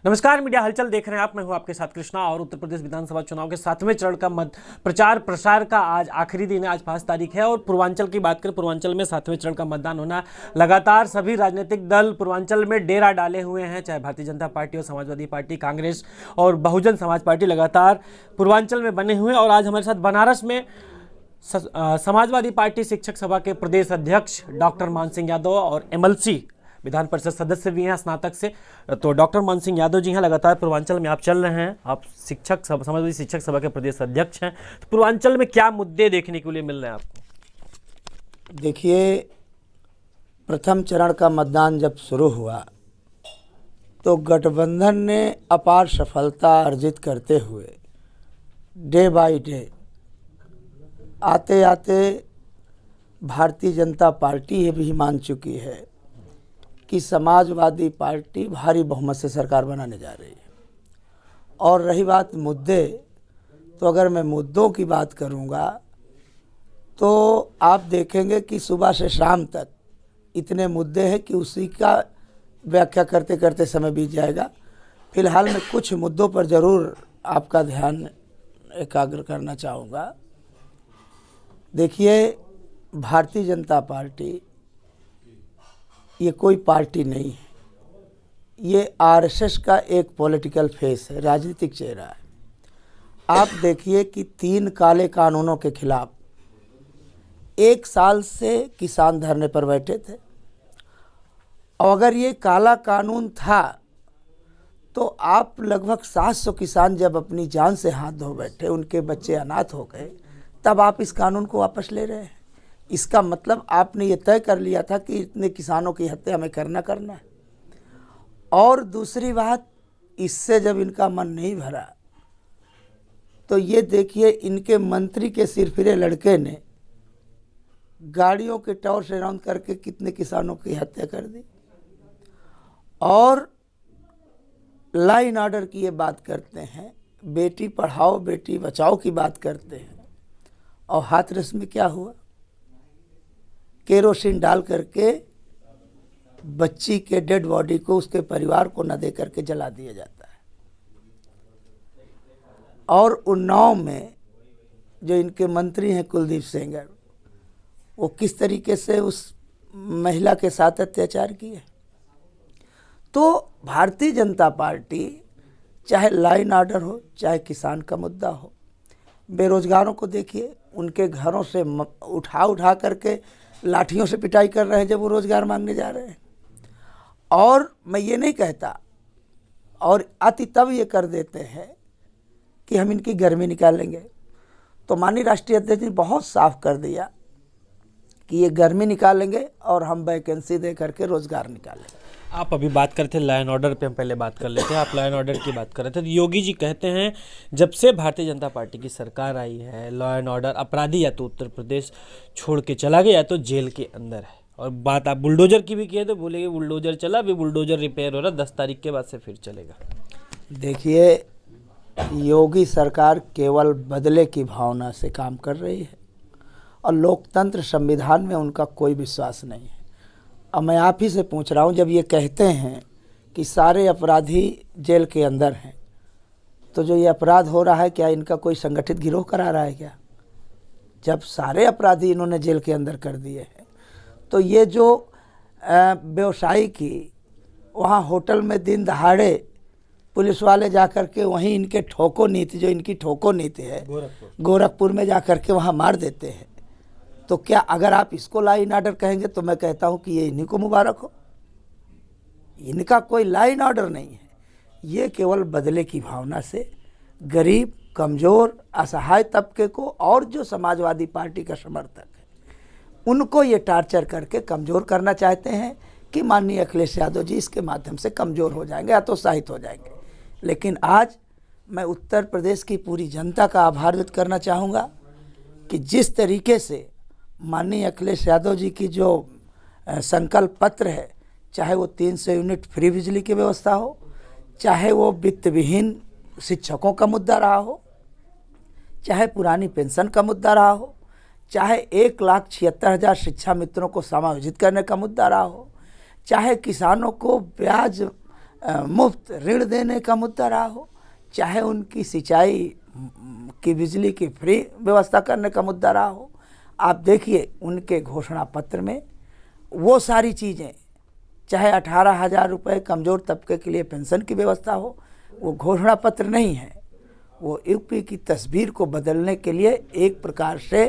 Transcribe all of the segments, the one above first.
नमस्कार, मीडिया हलचल देख रहे हैं आप। मैं हूं आपके साथ कृष्णा। और उत्तर प्रदेश विधानसभा चुनाव के 7वें चरण का प्रचार प्रसार का आज आखिरी दिन है। आज 5 तारीख है और पूर्वांचल की बात करें, पूर्वांचल में 7वें चरण का मतदान होना। लगातार सभी राजनीतिक दल पूर्वांचल में डेरा डाले हुए हैं, चाहे भारतीय जनता पार्टी और समाजवादी पार्टी, कांग्रेस और बहुजन समाज पार्टी लगातार पूर्वांचल में बने हुए हैं। और आज हमारे साथ बनारस में समाजवादी पार्टी शिक्षक सभा के प्रदेश अध्यक्ष डॉक्टर मान सिंह यादव और एमएलसी विधान परिषद सदस्य भी हैं स्नातक से। तो डॉक्टर मान सिंह यादव जी हैं, लगातार पूर्वांचल में आप चल रहे हैं, आप शिक्षक सभा, समाजवादी शिक्षक सभा के प्रदेश अध्यक्ष हैं। तो पूर्वांचल में क्या मुद्दे देखने के लिए मिल रहे हैं आपको? देखिए, प्रथम चरण का मतदान जब शुरू हुआ तो गठबंधन ने अपार सफलता अर्जित करते हुए डे बाय डे आते आते भारतीय जनता पार्टी ये भी मान चुकी है कि समाजवादी पार्टी भारी बहुमत से सरकार बनाने जा रही है। और रही बात मुद्दे, तो अगर मैं मुद्दों की बात करूंगा तो आप देखेंगे कि सुबह से शाम तक इतने मुद्दे हैं कि उसी का व्याख्या करते करते समय बीत जाएगा। फिलहाल मैं कुछ मुद्दों पर ज़रूर आपका ध्यान एकाग्र करना चाहूँगा। देखिए, भारतीय जनता पार्टी ये कोई पार्टी नहीं है, ये आरएसएस का एक पॉलिटिकल फेस है, राजनीतिक चेहरा है। आप देखिए कि 3 काले कानूनों के खिलाफ 1 साल से किसान धरने पर बैठे थे। और अगर ये काला कानून था तो आप लगभग 700 किसान जब अपनी जान से हाथ धो बैठे, उनके बच्चे अनाथ हो गए, तब आप इस कानून को वापस ले रहे हैं। इसका मतलब आपने ये तय कर लिया था कि इतने किसानों की हत्या हमें करना है। और दूसरी बात, इससे जब इनका मन नहीं भरा तो ये देखिए, इनके मंत्री के सिरफिरे लड़के ने गाड़ियों के टॉर्च से राउंड करके कितने किसानों की हत्या कर दी। और लाइन ऑर्डर की ये बात करते हैं, बेटी पढ़ाओ बेटी बचाओ की बात करते हैं, और हाथरस में क्या हुआ? केरोसिन डाल करके बच्ची के डेड बॉडी को उसके परिवार को न दे करके जला दिया जाता है। और उन्नाव में जो इनके मंत्री हैं कुलदीप सेंगर, वो किस तरीके से उस महिला के साथ अत्याचार किए। तो भारतीय जनता पार्टी चाहे लाइन ऑर्डर हो, चाहे किसान का मुद्दा हो, बेरोजगारों को देखिए, उनके घरों से उठा करके लाठियों से पिटाई कर रहे हैं जब वो रोज़गार मांगने जा रहे हैं। और मैं ये नहीं कहता, और अति तब ये कर देते हैं कि हम इनकी गर्मी निकालेंगे। तो माननीय राष्ट्रीय अध्यक्ष ने बहुत साफ कर दिया कि ये गर्मी निकालेंगे और हम वैकेंसी दे करके रोज़गार निकालेंगे। आप अभी बात करते थे लाइन ऑर्डर पे, हम पहले बात कर लेते हैं। आप लाइन ऑर्डर की बात कर रहे थे। तो योगी जी कहते हैं जब से भारतीय जनता पार्टी की सरकार आई है, लॉ एंड ऑर्डर, अपराधी या तो उत्तर प्रदेश छोड़ के चला गया या तो जेल के अंदर है। और बात आप बुलडोजर की भी किए तो बोलेंगे बुलडोजर चला, अभी बुलडोजर रिपेयर हो रहा, 10 तारीख के बाद से फिर चलेगा। देखिए, योगी सरकार केवल बदले की भावना से काम कर रही है और लोकतंत्र संविधान में उनका कोई विश्वास नहीं है। अब मैं आप ही से पूछ रहा हूँ, जब ये कहते हैं कि सारे अपराधी जेल के अंदर हैं, तो जो ये अपराध हो रहा है, क्या इनका कोई संगठित गिरोह करा रहा है क्या? जब सारे अपराधी इन्होंने जेल के अंदर कर दिए हैं, तो ये जो व्यवसायी की वहाँ होटल में दिन दहाड़े पुलिस वाले जा कर के वहीं इनके ठोको नीति, जो इनकी ठोको नीति है, गोरखपुर में जा कर के वहाँ मार देते हैं, तो क्या अगर आप इसको लाइन ऑर्डर कहेंगे तो मैं कहता हूं कि ये इन्हीं को मुबारक हो। इनका कोई लाइन ऑर्डर नहीं है, ये केवल बदले की भावना से गरीब, कमज़ोर, असहाय तबके को और जो समाजवादी पार्टी का समर्थक है उनको ये टार्चर करके कमज़ोर करना चाहते हैं कि माननीय अखिलेश यादव जी इसके माध्यम से कमज़ोर हो जाएंगे, हतोत्साहित हो जाएंगे। लेकिन आज मैं उत्तर प्रदेश की पूरी जनता का आभार व्यक्त करना चाहूँगा कि जिस तरीके से माननीय अखिलेश यादव जी की जो संकल्प पत्र है, चाहे वो 300 यूनिट फ्री बिजली की व्यवस्था हो, चाहे वो वित्त विहीन शिक्षकों का मुद्दा रहा हो, चाहे पुरानी पेंशन का मुद्दा रहा हो, चाहे 1,76,000 शिक्षा मित्रों को समायोजित करने का मुद्दा रहा हो, चाहे किसानों को ब्याज मुफ्त ऋण देने का मुद्दा रहा हो, चाहे उनकी सिंचाई की बिजली की फ्री व्यवस्था करने का मुद्दा रहा हो। आप देखिए उनके घोषणा पत्र में वो सारी चीज़ें, चाहे 18,000 रुपये कमज़ोर तबके के लिए पेंशन की व्यवस्था हो, वो घोषणा पत्र नहीं है, वो यूपी की तस्वीर को बदलने के लिए एक प्रकार से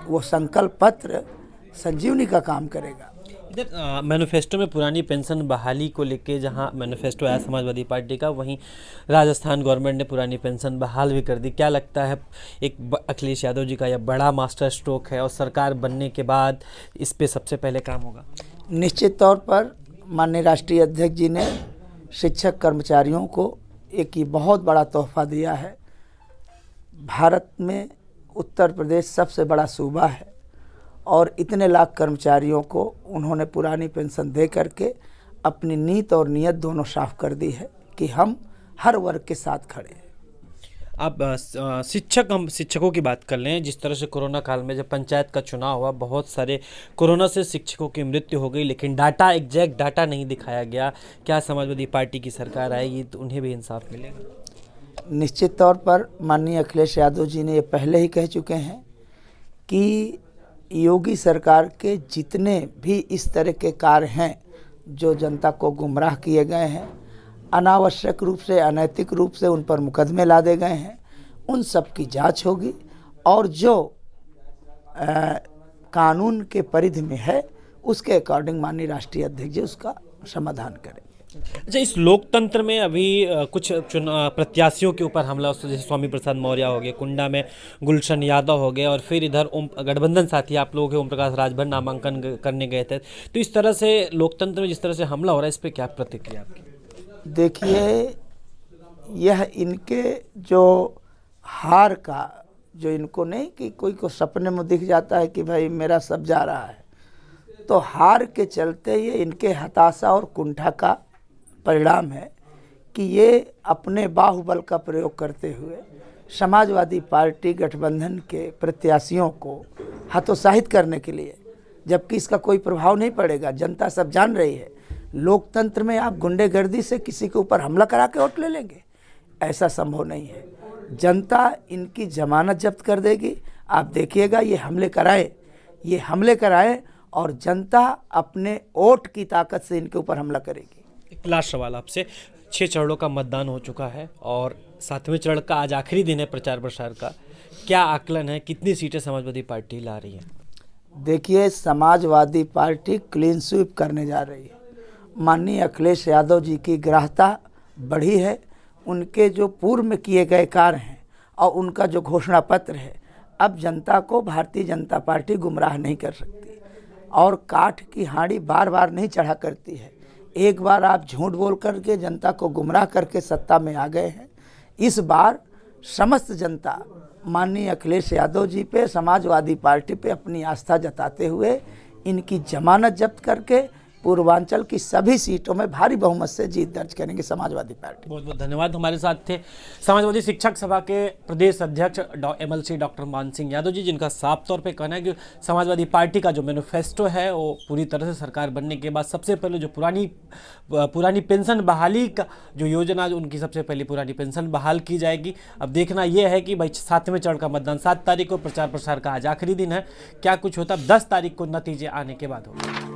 वो संकल्प पत्र संजीवनी का काम करेगा। इधर मैनिफेस्टो में पुरानी पेंशन बहाली को लेके जहां मैनिफेस्टो आया समाजवादी पार्टी का, वहीं राजस्थान गवर्नमेंट ने पुरानी पेंशन बहाल भी कर दी। क्या लगता है एक अखिलेश यादव जी का यह बड़ा मास्टर स्ट्रोक है और सरकार बनने के बाद इस पे सबसे पहले काम होगा? निश्चित तौर पर माननीय राष्ट्रीय अध्यक्ष जी ने शिक्षक कर्मचारियों को एक ये बहुत बड़ा तोहफा दिया है। भारत में उत्तर प्रदेश सबसे बड़ा सूबा है और इतने लाख कर्मचारियों को उन्होंने पुरानी पेंशन दे करके अपनी नीयत और नियत दोनों साफ कर दी है कि हम हर वर्ग के साथ खड़े हैं। अब हम शिक्षकों की बात कर लें। जिस तरह से कोरोना काल में जब पंचायत का चुनाव हुआ, बहुत सारे कोरोना से शिक्षकों की मृत्यु हो गई, लेकिन डाटा, एग्जैक्ट डाटा नहीं दिखाया गया। क्या समाजवादी पार्टी की सरकार आएगी तो उन्हें भी इंसाफ मिलेगा? निश्चित तौर पर माननीय अखिलेश यादव जी ने ये पहले ही कह चुके हैं कि योगी सरकार के जितने भी इस तरह के कार्य हैं जो जनता को गुमराह किए गए हैं, अनावश्यक रूप से, अनैतिक रूप से उन पर मुकदमे लादे गए हैं, उन सब की जांच होगी और जो कानून के परिधि में है उसके अकॉर्डिंग माननीय राष्ट्रीय अध्यक्ष जी उसका समाधान करेंगे। अच्छा, इस लोकतंत्र में अभी कुछ प्रत्याशियों के ऊपर हमला, जैसे स्वामी प्रसाद मौर्य हो गए, कुंडा में गुलशन यादव हो गए, और फिर इधर गठबंधन साथी आप लोगों के ओम प्रकाश राजभर नामांकन करने गए थे। तो इस तरह से लोकतंत्र में जिस तरह से हमला हो रहा है, इस पर क्या प्रतिक्रिया आपकी? देखिए, यह इनके जो हार का, जो इनको नहीं कि कोई को सपने में दिख जाता है कि भाई मेरा सब जा रहा है, तो हार के चलते ये इनके हताशा और कुंठा का परिणाम है कि ये अपने बाहुबल का प्रयोग करते हुए समाजवादी पार्टी गठबंधन के प्रत्याशियों को हतोत्साहित करने के लिए, जबकि इसका कोई प्रभाव नहीं पड़ेगा, जनता सब जान रही है। लोकतंत्र में आप गुंडेगर्दी से किसी के ऊपर हमला करा के वोट ले लेंगे, ऐसा संभव नहीं है। जनता इनकी जमानत जब्त कर देगी। आप देखिएगा ये हमले कराए और जनता अपने वोट की ताकत से इनके ऊपर हमला करेगी। एक लास्ट सवाल आपसे, 6 चरणों का मतदान हो चुका है और 7वें चरण का आज आखिरी दिन है प्रचार प्रसार का। क्या आकलन है, कितनी सीटें समाजवादी पार्टी ला रही है? देखिए, समाजवादी पार्टी क्लीन स्वीप करने जा रही है। माननीय अखिलेश यादव जी की ग्राह्यता बढ़ी है। उनके जो पूर्व में किए गए कार्य हैं और उनका जो घोषणा पत्र है, अब जनता को भारतीय जनता पार्टी गुमराह नहीं कर सकती और काठ की हांडी बार बार नहीं चढ़ा करती है। एक बार आप झूठ बोल करके जनता को गुमराह करके सत्ता में आ गए हैं। इस बार समस्त जनता माननीय अखिलेश यादव जी पे, समाजवादी पार्टी पे अपनी आस्था जताते हुए इनकी जमानत जब्त करके पूर्वांचल की सभी सीटों में भारी बहुमत से जीत दर्ज करेंगे समाजवादी पार्टी। बहुत बहुत धन्यवाद। हमारे साथ थे समाजवादी शिक्षक सभा के प्रदेश अध्यक्ष MLC डॉक्टर मान सिंह यादव जी, जिनका साफ तौर पे कहना है कि समाजवादी पार्टी का जो मैनिफेस्टो है वो पूरी तरह से सरकार बनने के बाद सबसे पहले जो पुरानी पेंशन बहाली का जो योजना, जो उनकी सबसे पहले पुरानी पेंशन बहाल की जाएगी। अब देखना यह है कि भाई 7वें चरण का मतदान 7 तारीख को, प्रचार प्रसार का आज आखिरी दिन है, क्या कुछ होता 10 तारीख को नतीजे आने के बाद होगा।